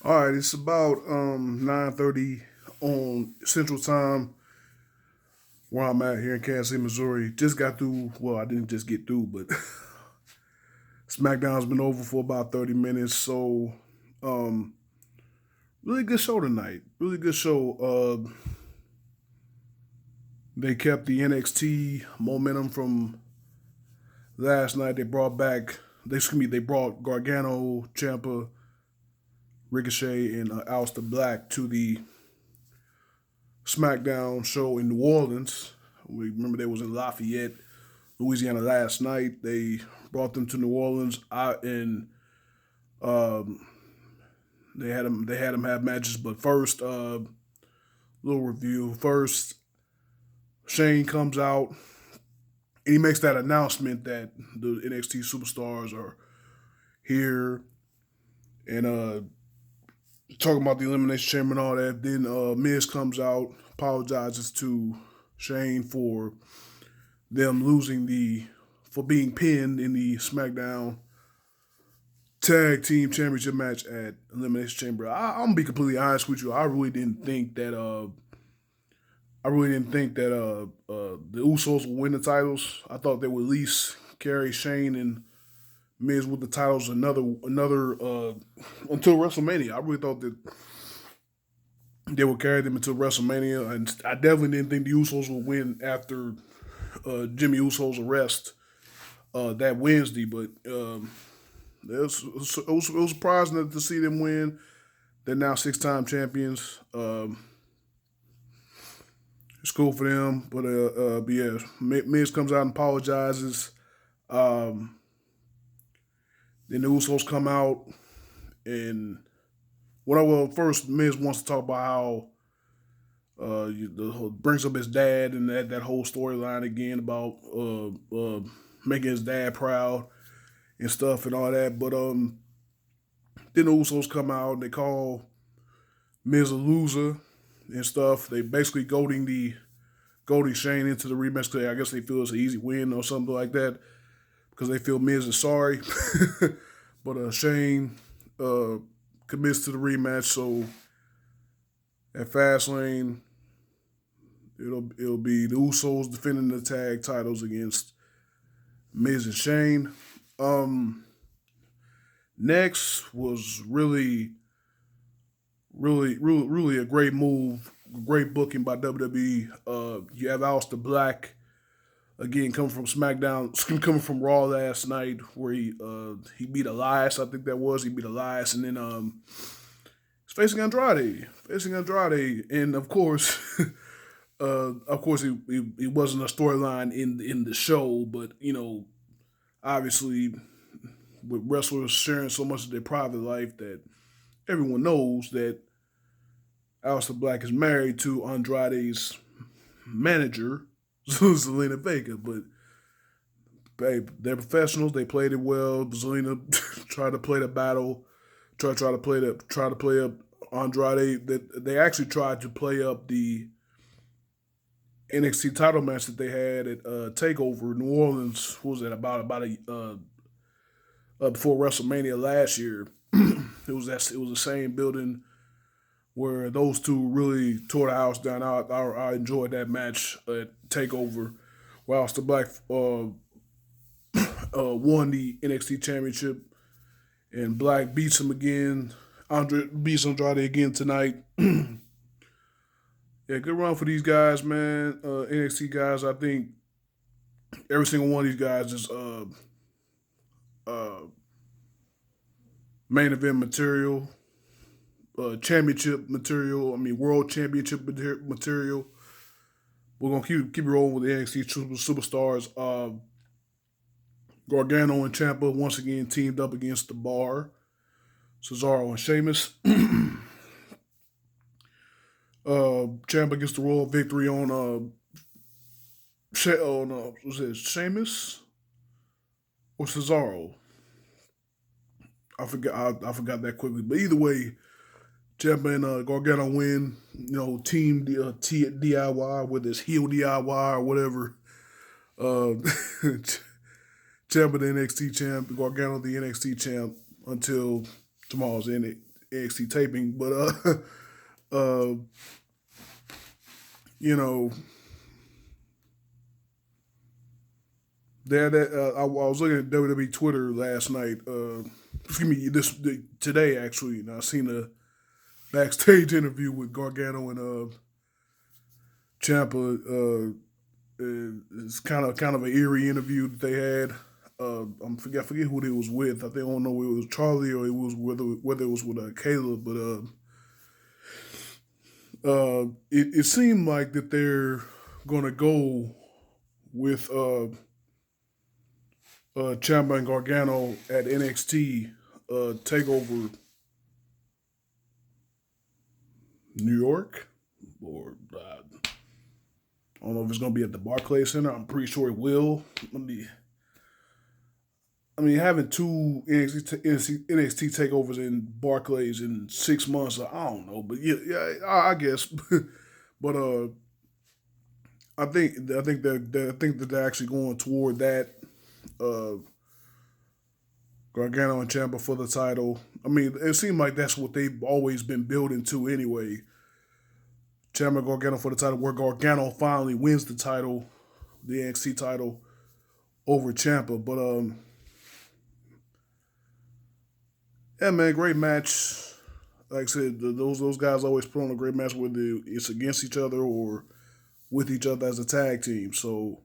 All right, it's about 9:30 on Central Time where I'm at here in Kansas City, Missouri. Just got through. Well, I didn't just get through, but Smackdown's been over for about 30 minutes. So, um, really good show tonight. Really good show. They kept the NXT momentum from last night. They brought back. They brought Gargano, Ciampa, Ricochet, and Aleister Black to the SmackDown show in New Orleans. We remember they was in Lafayette, Louisiana last night. They brought them to New Orleans, and um, they had them have matches. But first, little review. First, Shane comes out and he makes that announcement that the NXT superstars are here and talking about the Elimination Chamber and all that. Then Miz comes out, apologizes to Shane for them losing for being pinned in the SmackDown Tag Team Championship match at Elimination Chamber. I'm gonna be completely honest with you. I really didn't think that the Usos would win the titles. I thought they would at least carry Shane and Miz with the titles another until WrestleMania. I really thought that they would carry them until WrestleMania, and I definitely didn't think the Usos would win after Jimmy Uso's arrest that Wednesday. But it was surprising to see them win. They're now six-time champions. It's cool for them, but yeah, Miz comes out and apologizes. Um, then the Usos come out and first Miz wants to talk about how brings up his dad and that whole storyline again about making his dad proud and stuff and all that. But then the Usos come out and they call Miz a loser and stuff. They basically goading Shane into the rematch because I guess they feel it's an easy win or something like that because they feel Miz is sorry. But Shane commits to the rematch. So at Fastlane, it'll be the Usos defending the tag titles against Miz and Shane. Um, Next was really a great move, great booking by WWE. You have Aleister Black again coming from SmackDown, coming from Raw last night, where he beat Elias. I think that was he beat Elias, and then he's facing Andrade, and of course, it wasn't a storyline in the show, but obviously, with wrestlers sharing so much of their private life that everyone knows that Aleister Black is married to Andrade's manager, Zelina Vega. But babe, they're professionals. They played it well. Zelina tried to play the battle, try to play up Andrade. That they actually tried to play up the NXT title match that they had at Takeover New Orleans. What was that about a before WrestleMania last year? It was the same building where those two really tore the house down. I enjoyed that match at Takeover, whilst the Black won the NXT Championship, and Black beats him again. Andre beats Andrade again tonight. Yeah, good run for these guys, man. NXT guys, I think every single one of these guys is uh, main event material, championship material. I mean, world championship material. We're gonna keep rolling with the NXT superstars. Gargano and Ciampa once again teamed up against the Bar, Cesaro and Sheamus. Ciampa gets the royal victory on was it Sheamus or Cesaro? I forgot that quickly. But either way, Ciampa and Gargano win. Team DIY, whether it's heel DIY or whatever. Uh, Ciampa the NXT champ, Gargano the NXT champ until tomorrow's NXT taping, but uh, you know, I was looking at WWE Twitter last night. Excuse me, today actually, and I seen a backstage interview with Gargano and Ciampa. It's kind of an eerie interview that they had. I forget who they was with. I don't know whether it was Charlie or it was whether it was with Kayla, but it seemed like that they're gonna go with Ciampa and Gargano at NXT Takeover New York, or I don't know if it's gonna be at the Barclays Center. I'm pretty sure it will. Having two NXT takeovers in Barclays in 6 months, I don't know, but yeah, I guess. But I think that they're actually going toward that. Gargano and Ciampa for the title. It seemed like that's what they've always been building to anyway. Ciampa and Gargano for the title, where Gargano finally wins the title, the NXT title, over Ciampa. But yeah, man, great match. Like I said, those guys always put on a great match, whether it's against each other or with each other as a tag team. So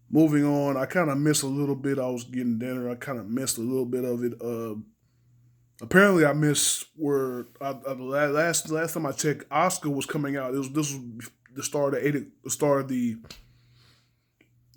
moving on, I kind of missed a little bit. I was getting dinner. I kind of missed a little bit of it. Apparently, I missed where last time I checked, Oscar was coming out. This was the start of the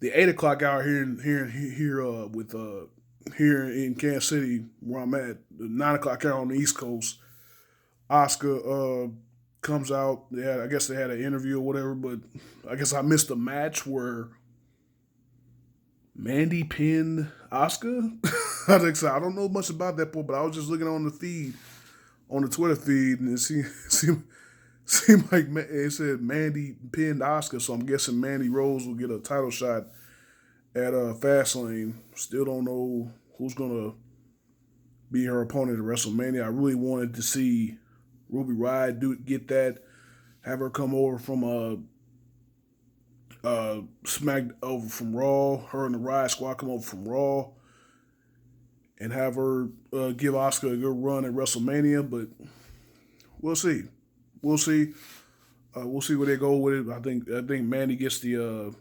8 o'clock hour here with here in Kansas City where I'm at. The 9 o'clock hour on the East Coast. Oscar comes out. I guess they had an interview or whatever, but I guess I missed the match where Mandy pinned Oscar. I think so. I don't know much about that part, but I was just looking on the feed, on the Twitter feed, and it seemed like it said Mandy pinned Oscar, so I'm guessing Mandy Rose will get a title shot at Fastlane. Still don't know who's gonna be her opponent at WrestleMania. I really wanted to see Ruby Riott get that, have her come over from Smack over from Raw. Her and the Riot Squad come over from Raw, and have her give Oscar a good run at WrestleMania. But we'll see. We'll see. We'll see where they go with it. I think Mandy gets the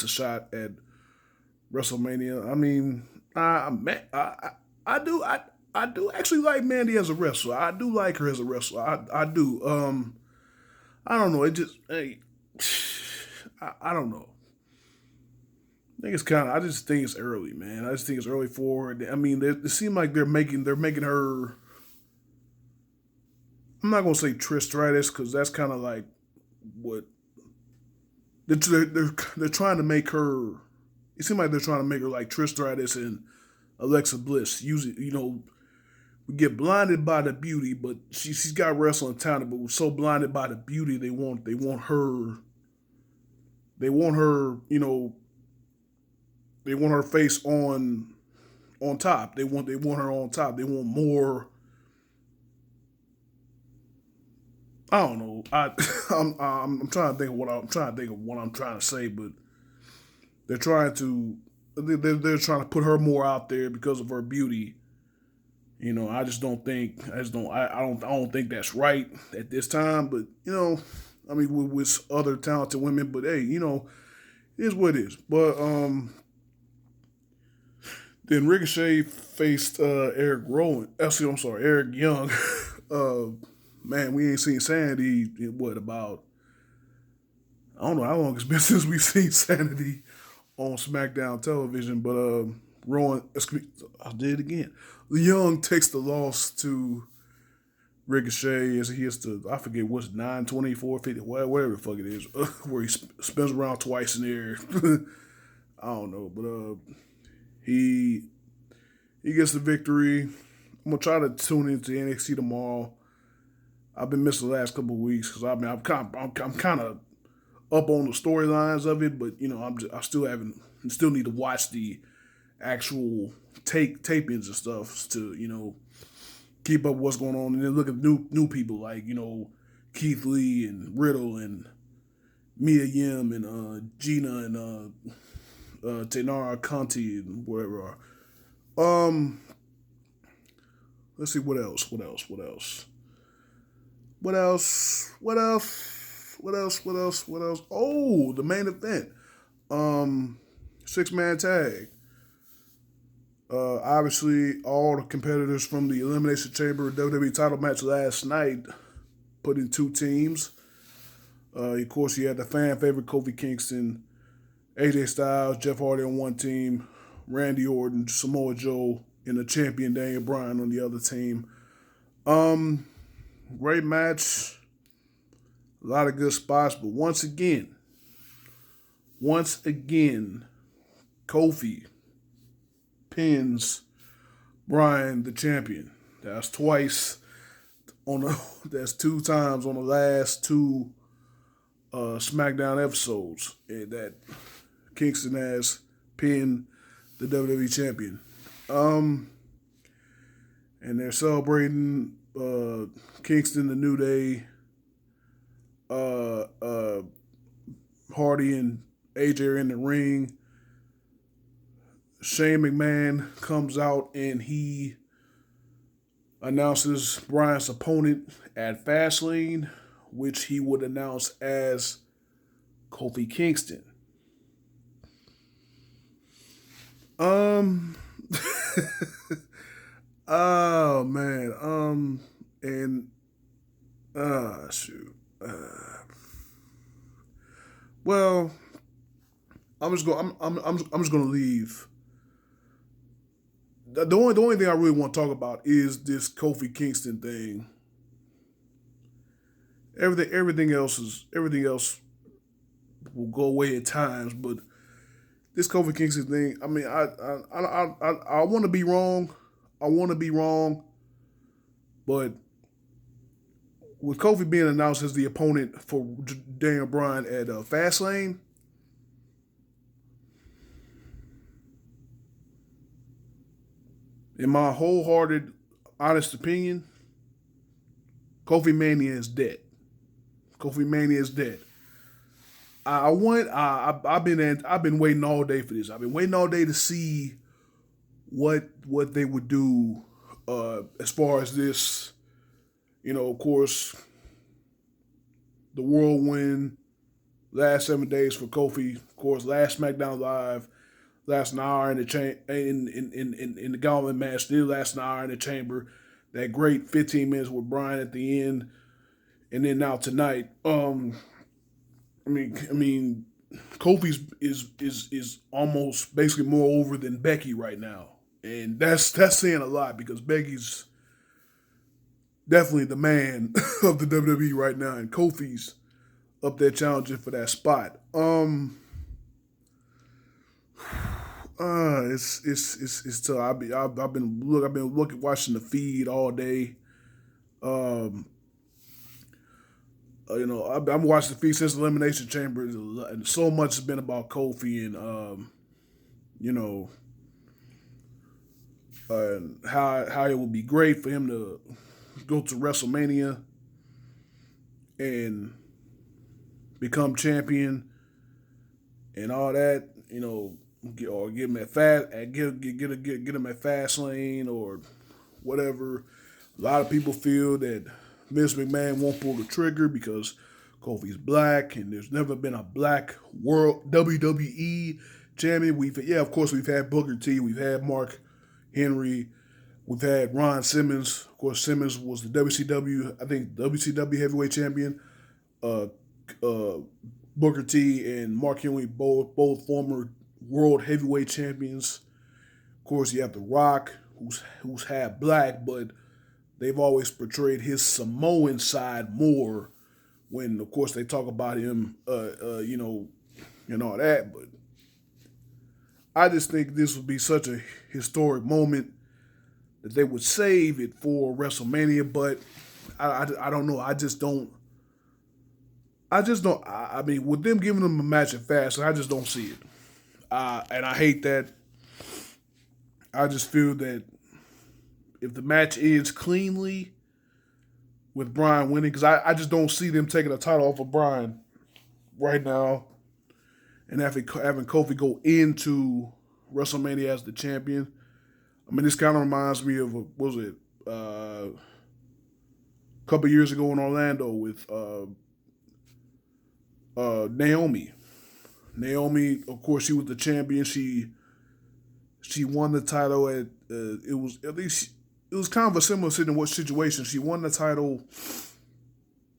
shot at WrestleMania. I do actually like Mandy as a wrestler. I do like her as a wrestler. I do. I don't know. It just I don't know. I just think it's early, man. I just think it's early for her. It seems like they're making her. I'm not gonna say Trish Stratus because that's kind of like what they're trying to make her. It seems like they're trying to make her like Trish Stratus and Alexa Bliss. Usually, we get blinded by the beauty, but she's got wrestling talent. But we're so blinded by the beauty, they want her. They want her, they want her face on top. They want her on top. They want more. I don't know. I'm trying to think of what I'm trying to say, but they're trying to put her more out there because of her beauty. I don't think that's right at this time. But with other talented women. But hey, it is what it is. But then Ricochet faced Eric Young. Man, we ain't seen Sanity in about, I don't know how long it's been since we've seen Sanity on SmackDown television, but I did it again. Young takes the loss to Ricochet as he hits I forget what's 924, 50, whatever the fuck it is, where he spins around twice in the air. I don't know, but he gets the victory. I'm gonna try to tune into NXT tomorrow. I've been missing the last couple of weeks because I'm kind of up on the storylines of it, but I still need to watch the actual tapings and stuff to keep up with what's going on, and then look at new people like Keith Lee and Riddle and Mia Yim and Gina and Tenara Conti and whatever. Um, let's see what else. What else? What else? What else? What else? What else? What else? What else? Oh, the main event. 6-man tag. Obviously, all the competitors from the Elimination Chamber WWE title match last night put in 2 teams. Of course, you had the fan favorite Kofi Kingston, AJ Styles, Jeff Hardy on one team, Randy Orton, Samoa Joe, and the champion Daniel Bryan on the other team. Great match. A lot of good spots, but once again, Kofi pins Bryan, the champion. That's twice that's 2 times on the last 2 Smackdown episodes that Kingston has pinned the WWE champion. And they're celebrating Kingston, the New Day, Hardy and AJ are in the ring. Shane McMahon comes out and he announces Bryan's opponent at Fastlane, which he would announce as Kofi Kingston. Oh man. And shoot. Well, I'm just gonna leave. The only thing I really want to talk about is this Kofi Kingston thing. Everything else will go away at times, but this Kofi Kingston thing. I mean, I want to be wrong. But with Kofi being announced as the opponent for Daniel Bryan at Fastlane, in my wholehearted, honest opinion, Kofi Mania is dead. Kofi Mania is dead. I've been waiting all day for this. I've been waiting all day to see what they would do as far as this. Of course, the whirlwind last 7 days for Kofi. Of course, last SmackDown Live, last an hour in the Gauntlet match. Still last an hour in the Chamber. That great 15 minutes with Bryan at the end, and then now tonight. I mean, Kofi's is almost basically more over than Becky right now, and that's saying a lot because Becky's definitely the man of the WWE right now, and Kofi's up there challenging for that spot. It's tough. I've been watching the feed all day. I'm watching the feed since the Elimination Chamber, and so much has been about Kofi and how it would be great for him to go to WrestleMania and become champion and all that, or get him at get him at Fastlane or whatever. A lot of people feel that Vince McMahon won't pull the trigger because Kofi's black and there's never been a black world WWE champion. Of course we've had Booker T, we've had Mark Henry, we've had Ron Simmons. Of course, Simmons was the WCW heavyweight champion. Booker T and Mark Henry both former world heavyweight champions. Of course, you have The Rock, who's half black, but they've always portrayed his Samoan side more when, of course, they talk about him, and all that. But I just think this would be such a historic moment that they would save it for WrestleMania. But I don't know. I mean, with them giving them a match at Fastlane, I just don't see it. And I hate that. I just feel that if the match ends cleanly with Bryan winning, because I just don't see them taking the title off of Bryan right now and having Kofi go into WrestleMania as the champion. I mean, this kind of reminds me of, what was it, a couple years ago in Orlando with Naomi. Naomi, of course, she was the champion. She won the title at it was at least it was kind of a similar situation. She won the title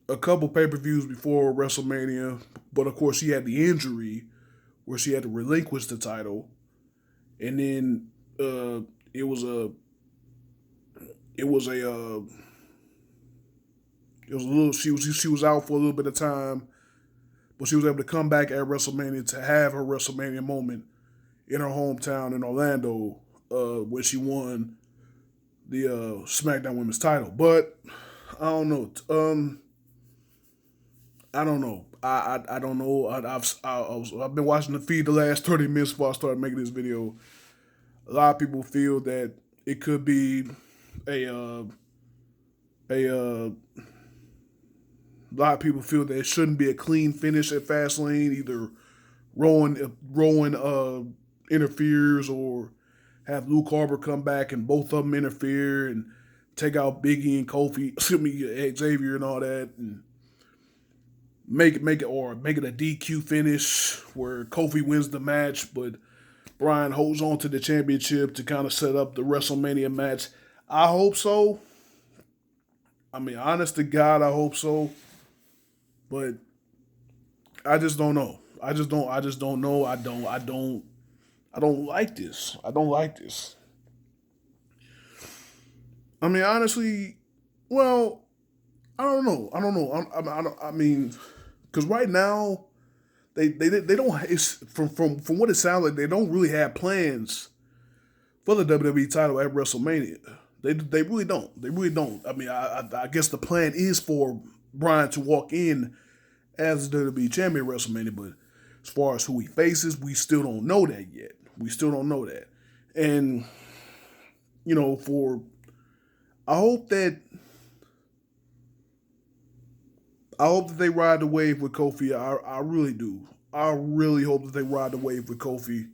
a couple pay-per-views before WrestleMania, but of course she had the injury where she had to relinquish the title, and then it was a little she was out for a little bit of time, but she was able to come back at WrestleMania to have her WrestleMania moment in her hometown in Orlando, where she won the SmackDown Women's title. But I don't know. I don't know. I don't know. I've been watching the feed the last 30 minutes before I started making this video. A lot of people feel that it could be a lot of people feel that it shouldn't be a clean finish at Fastlane. Either Rowan interferes or have Luke Harper come back and both of them interfere and take out Biggie and Kofi, Xavier and all that, and make it a DQ finish where Kofi wins the match, but Bryan holds on to the championship to kind of set up the WrestleMania match. I hope so. I mean, honest to God, I hope so. But I just don't know. I just don't know. I don't like this. I don't like this. I mean, honestly, well, I don't know. I mean, because right now, they don't. It's from what it sounds like, they don't really have plans for the WWE title at WrestleMania. They really don't. They really don't. I mean, I guess the plan is for Bryan to walk in as the WWE champion at WrestleMania, but as far as who he faces, we still don't know that yet. We still don't know that. And, you know, I hope that they ride the wave with Kofi. I really do. I really hope that they ride the wave with Kofi.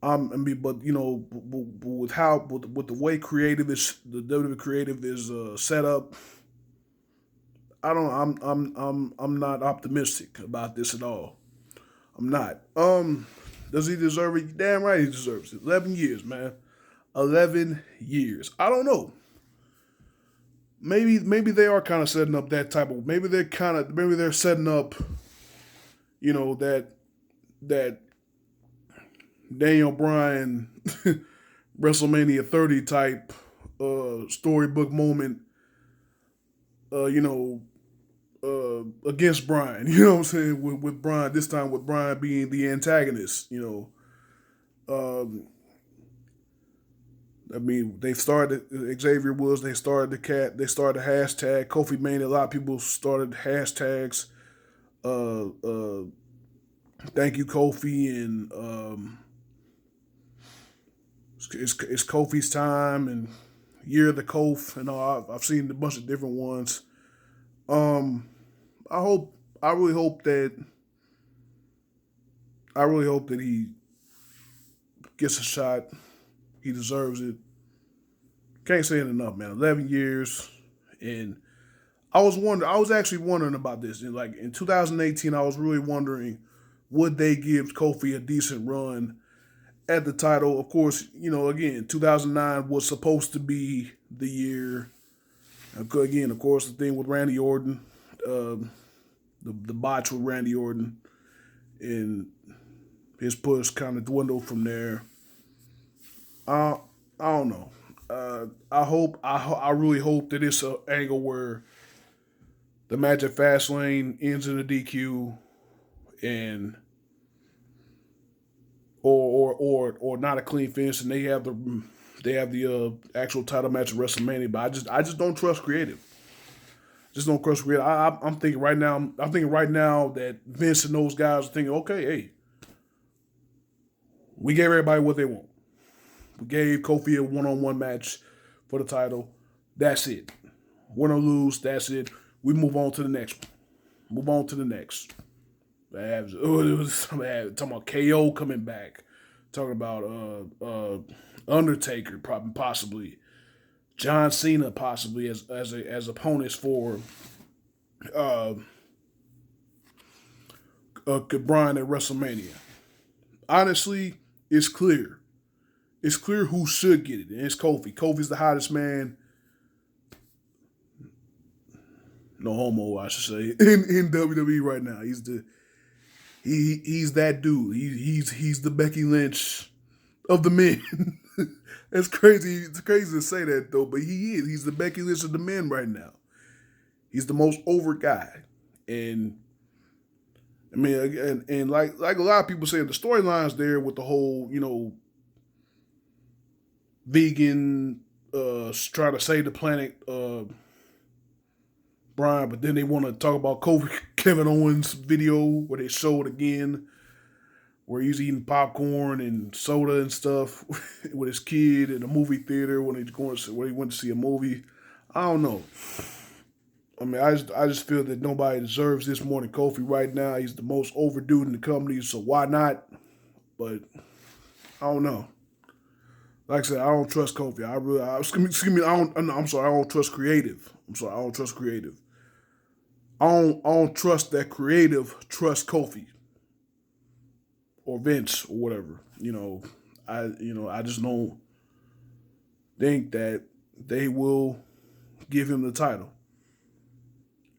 But you know, with the way the WWE creative is set up, I'm not optimistic about this at all. I'm not. Does he deserve it? Damn right he deserves it. 11 years, man. 11 years. I don't know. Maybe they are kind of setting up that type of. Maybe they're setting up. You know that Daniel Bryan WrestleMania 30 type storybook moment. Against Bryan, you know what I'm saying? With Bryan, this time with Bryan being the antagonist, you know. I mean, they started Xavier Woods. They started the hashtag Kofi Mania. A lot of people started hashtags. Thank you, Kofi, and it's Kofi's time and Year of the Kof, and all. I've seen a bunch of different ones. I really hope that he gets a shot. He deserves it. Can't say it enough, man. 11 years, and I was actually wondering about this. And like in 2018, I was really wondering, would they give Kofi a decent run at the title? Of course, you know, again, 2009 was supposed to be the year. Again, of course, the thing with Randy Orton, the botch with Randy Orton, and his push kind of dwindled from there. I don't know. I really hope that it's an angle where the match at Fastlane ends in a DQ, and or not a clean finish, and they have the actual title match at WrestleMania. But I just don't trust creative. Just don't trust creative. I'm thinking right now. I'm thinking right now that Vince and those guys are thinking, okay, hey, we gave everybody what they want. We gave Kofi a one-on-one match for the title. That's it. Win or lose, that's it. We move on to the next one. Move on to the next. Talking about KO coming back. Talking about Undertaker, probably possibly. John Cena possibly as opponents for uh, Bryan at WrestleMania. Honestly, it's clear. It's clear who should get it, and it's Kofi. Kofi's the hottest man. No homo, I should say, in WWE right now. He's that dude. He's the Becky Lynch of the men. It's crazy. It's crazy to say that though, but he is. He's the Becky Lynch of the men right now. He's the most over guy, and I mean, and like a lot of people saying, the storyline's there with the whole vegan trying to save the planet Brian, but then they want to talk about Kevin Owens' video where they showed again where he's eating popcorn and soda and stuff with his kid in a movie theater when where he went to see a movie. I don't know. I mean, I just feel that nobody deserves this more than Kofi right now. He's the most overdue in the company, so why not? But I don't know. Like I said, I don't trust Kofi. I'm sorry, I don't trust creative. I'm sorry, I don't trust creative. I don't trust that creative trust Kofi or Vince or whatever. I just don't think that they will give him the title.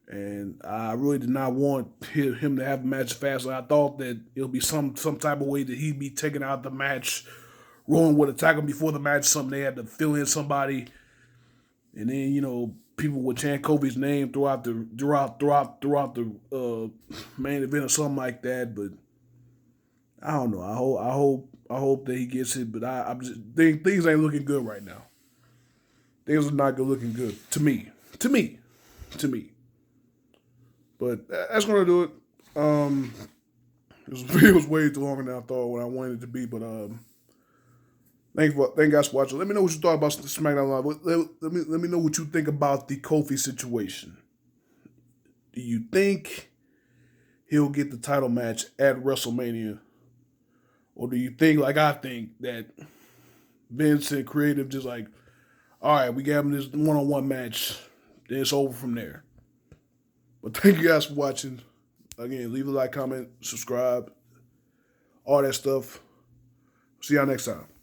And I really did not want him to have a match fast. I thought that it'll be some type of way that he'd be taking out the match. Rowan would attack him before the match. Something they had to fill in somebody, and then people would chant Kofi's name throughout the main event or something like that. But I don't know. I hope that he gets it. But I'm just things ain't looking good right now. Things are not looking good to me. But that's gonna do it. It was way too longer than I thought when I wanted it to be. But thank you guys for watching. Let me know what you thought about the Smackdown Live. Let me know what you think about the Kofi situation. Do you think he'll get the title match at WrestleMania, or do you think, like I think, that Vince and creative just like, all right, we gave him this one-on-one match, then it's over from there? But thank you guys for watching. Again, leave a like, comment, subscribe, all that stuff. See y'all next time.